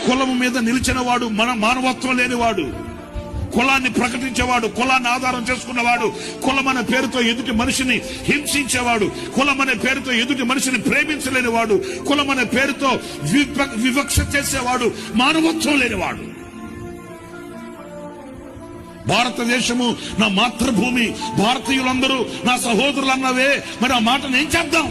కులము మీద నిలిచిన వాడు మానవత్వం లేనివాడు, కులాన్ని ప్రకటించేవాడు, కులాన్ని ఆధారం చేసుకున్నవాడు, కులం అనే పేరుతో ఎదుటి మనిషిని హింసించేవాడు, కులం అనే పేరుతో ఎదుటి మనిషిని ప్రేమించలేనివాడు, కులం అనే పేరుతో వివక్ష చేసేవాడు మానవత్వం లేనివాడు. భారతదేశము నా మాతృభూమి, భారతీయులందరూ నా సహోదరులు అన్నవే, మరి ఆ మాటను ఏం చేద్దాం?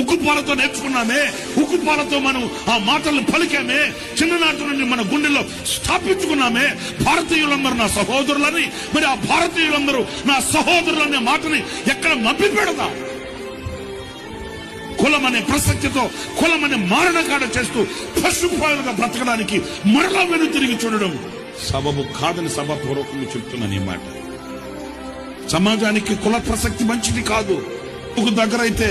ఉక్కుపాలతో నేర్చుకున్నామే, ఉక్కుపాలతో మనం ఆ మాటలను పలికామే, చిన్ననాటి నుండి మన గుండెల్లో స్థాపించుకున్నామే. భారతీయులందరూ నా సహోదరులని, మరి ఆ భారతీయులందరూ నా సహోదరులనే మాటని ఎక్కడ మభ్య పెడదాం? కులం అనే ప్రసక్తితో కులం అనే మారణకాడ చేస్తూ పశుపాలుగా బ్రతకడానికి మరలా వెనుతిరిగి చూడడం సబబు కాదని సభాపూర్వకంగా చెప్తున్నాను. ఈ మాట సమాజానికి కుల ప్రసక్తి మంచిది కాదు. ఒక దగ్గర అయితే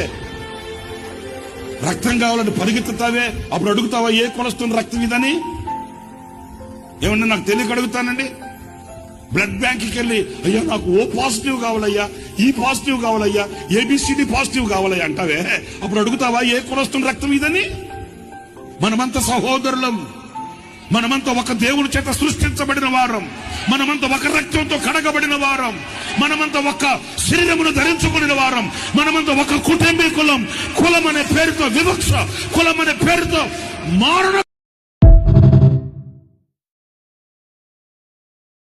రక్తం కావాలని పరిగెత్తుతావే, అప్పుడు అడుగుతావా ఏ కొలస్తుంది రక్తం ఇదని? ఏమన్నా నాకు తెలియక అడుగుతానండి. బ్లడ్ బ్యాంక్కి వెళ్ళి అయ్యా నాకు ఓ పాజిటివ్ కావాలయ్యా, ఈ పాజిటివ్ కావాలయ్యా, ఏబిసిడి పాజిటివ్ కావాలయ్యా అంటావే, అప్పుడు అడుగుతావా ఏ కొలస్తుంది రక్తం ఇదని? మనమంతా సహోదరులం, మనమంతా ఒక దేవుని చేత సృష్టించబడిన వారం, మనమంతా ఒక రక్తంతో కడగబడిన వారం, మనమంతా ఒక శరీరమును ధరించుకునే వారం, మనమంతా ఒక కుటుంబీకులం. కులం అనే పేరుతో వివక్ష, కులం అనే పేరుతో మారణ